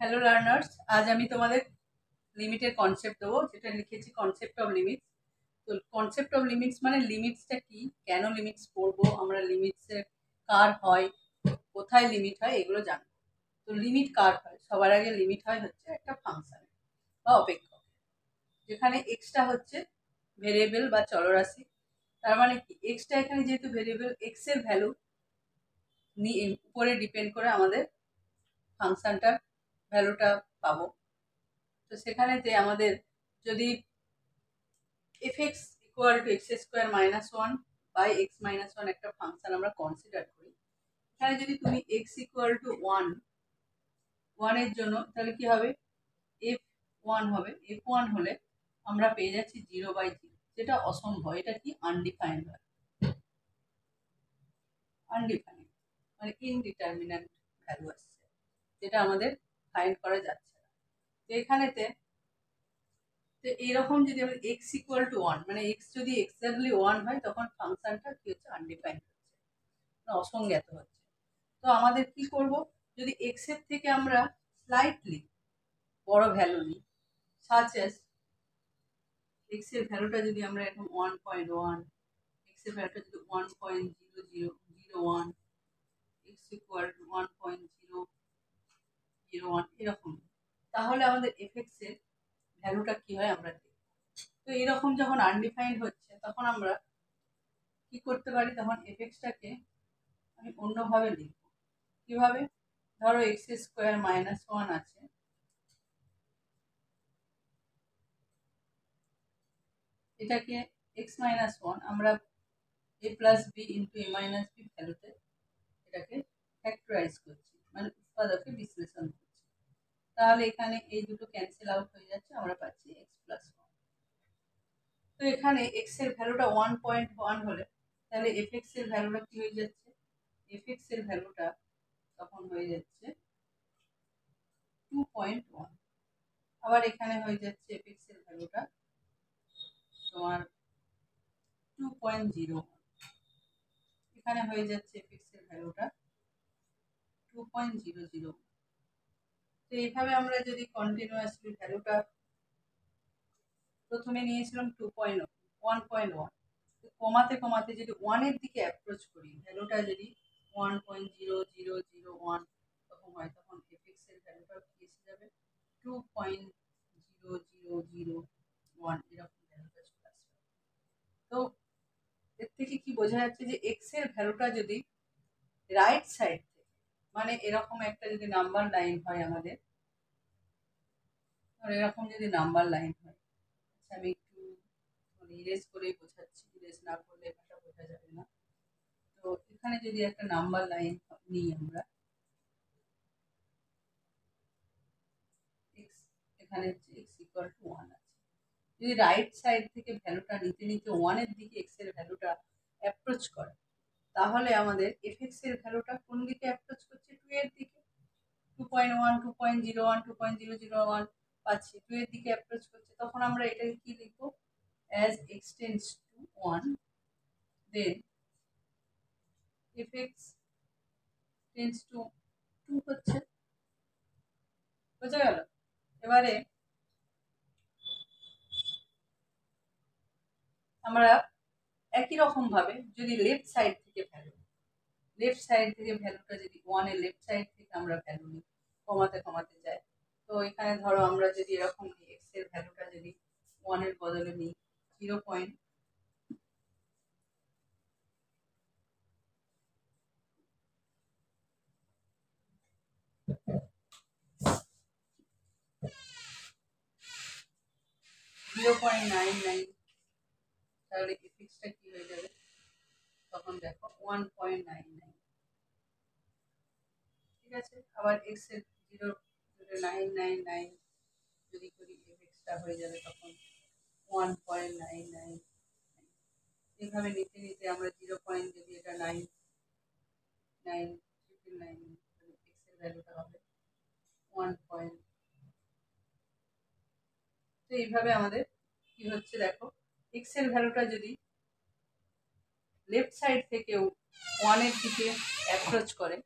Hello learners, আজ আমি তোমাদের লিমিটের কনসেপ্ট দেবো, যেটা লিখেছি কনসেপ্ট অফ লিমিটস। তো কনসেপ্ট অফ লিমিটস মানে লিমিটসটা কি, কেন লিমিটস পড়বো আমরা, লিমিটসের কার হয়, কোথায় লিমিট হয়, এগুলো জানবো। তো লিমিট কার হয়? সবার আগে লিমিট হয় হচ্ছে একটা ফাংশন বা অপেক্ষক, যেখানে এক্সটা হচ্ছে ভেরিয়েবল বা চলরাশি। তার মানে কি, এক্সটা এখানে যেহেতু ভেরিয়েবল, এক্স এর ভ্যালু উপরে ডিপেন্ড করে আমাদের ফাংশনটার ভ্যালুটা পাবো। তো সেখানে যে আমাদের যদি fx equal to x square minus one by x minus one একটা ফাংশন আমরা কনসিডার করি, এখানে যদি তুমি এক্স ইকুয়াল টু ওয়ানের জন্য তাহলে কি হবে, এফ ওয়ান হবে। এফ ওয়ান হলে আমরা পেয়ে যাচ্ছি 0/0, যেটা অসম্ভব। এটা কি আনডিফাইন্ড হয়, আনডিফাইন্ড মানে ইনডিটারমিনেন্ট ভ্যালু আসছে, যেটা আমাদের ফাইন্ড করা যাচ্ছে না। তো এখানেতে তো এইরকম যদি আমরা এক্স ইকুয়াল টু ওয়ান, মানে এক্স যদি এক্সাক্টলি ওয়ান হয়, তখন ফাংশনটা কি হচ্ছে, আনডিফাইন্ড হচ্ছে, অসংজ্ঞাত হচ্ছে। তো আমাদের কি করব, যদি এক্স এর থেকে আমরা স্লাইটলি বড় ভ্যালু নিই, সাচ এস এক্স এর ভ্যালুটা যদি আমরা এখন 1.1, এক্স এর ভ্যালুটা যদি 1.0001, এক্স ইকুয়াল টু 1.001 এরকম, তাহলে আমাদের এফএক্স এর ভ্যালুটা কি হয় আমরা দেখব। তো এরকম যখন আনডিফাইন্ড হচ্ছে, তখন আমরা কি করতে পারি, তখন এফএক্সটাকে আমি অন্যভাবে লিখব। কিভাবে? ধরো এক্স স্কোয়ার মাইনাস ওয়ান আছে, এটাকে এক্স মাইনাস ওয়ান আমরা এ প্লাস বি ইন্টু এ মাইনাস বি ভ্যালুতে এটাকে ফ্যাক্টরাইজ করছি, মানে উৎপাদকে বিশ্লেষণ করছি। তাহলে এখানে এই দুটো ক্যান্সেল আউট হয়ে যাচ্ছে, আমরা পাচ্ছি এক্স প্লাস ওয়ান। তো এখানে এক্স এর ভ্যালুটা 1.1 হলে তাহলে এফএক্স এর ভ্যালুটা কি হয়ে যাচ্ছে, এফএক্স এর ভ্যালুটা তখন হয়ে যাচ্ছে 2.1। আবার এখানে হয়ে যাচ্ছে এফএক্স এর ভ্যালুটা তোমার 2.0, এখানে হয়ে যাচ্ছে এফএক্স এর ভ্যালুটা 2.00। তো এইভাবে আমরা যদি কন্টিনিউয়াসলি ভ্যালুটা প্রথমে নিয়েছিলাম 1.1, কমাতে কমাতে যদি ওয়ানের দিকে অ্যাপ্রোচ করি, ভ্যালুটা যদি 1.0001 তখন হয়, তখন এফএক্স এর ভ্যালুটা কি এসে যাবে, 2.0001 এরকম ভ্যালুটা চলে আসবে। তো এর থেকে কি বোঝা যাচ্ছে যে এক্স এর ভ্যালুটা যদি রাইট সাইড থেকে, মানে এরকম একটা যদি নাম্বার লাইন হয় আমাদের, আর এরকম যদি নাম্বার লাইন হয়, আচ্ছা আমি একটু ইরেজ করেই বোঝাচ্ছি, ইরেজ না করলে এটা বোঝা যাবে না। তো এখানে যদি একটা নাম্বার লাইন নিই আমরা, এখানে এক্স ইকুয়াল টু ওয়ান আছে, যদি রাইট সাইড থেকে ভ্যালুটা নিতে নিতে ওয়ানের দিকে এক্স এর ভ্যালুটা অ্যাপ্রোচ করে, তাহলে আমাদের এফএক্স এর ভ্যালুটা কোন দিকে অ্যাপ্রোচ করছে, 2 এর দিকে। 2.1, 2.01, 2.001 পাচ্ছি, 2 এর দিকে অ্যাপ্রোচ করছে। তখন আমরা এটাকে কি লিখবো, as x tends to 1, then fx tends to 2 হচ্ছে। বোঝা গেল? এবারে আমরা একই রকম ভাবে যদি লেফট সাইড থেকে ভ্যালুটা যদি ওয়ানের লেফট সাইড থেকে আমরা ভ্যালু নিই, কমাতে কমাতে যাই, তো এখানে ধরো আমরা যদি এরকম নিই, এক্স এর ভ্যালুটা যদি ওয়ানের বদলে নিই 0.0, তাহলে এফএক্সটা কি হয়ে যাবে, তখন দেখো 1.99। ঠিক আছে, আবার এক্স এর 0.999 যদি করি, এফএক্সটা হয়ে যাবে তখন 1.999। এইভাবে নিতে নিতে আমরা 0. যদি এটা 999, এক্স এর ভ্যালুটা হবে 1. তো এইভাবে আমাদের কি হচ্ছে দেখো, এক্স এর ভ্যালুটা যদি লেফট সাইড থেকেও ওয়ানের দিকে অ্যাপ্রোচ করে,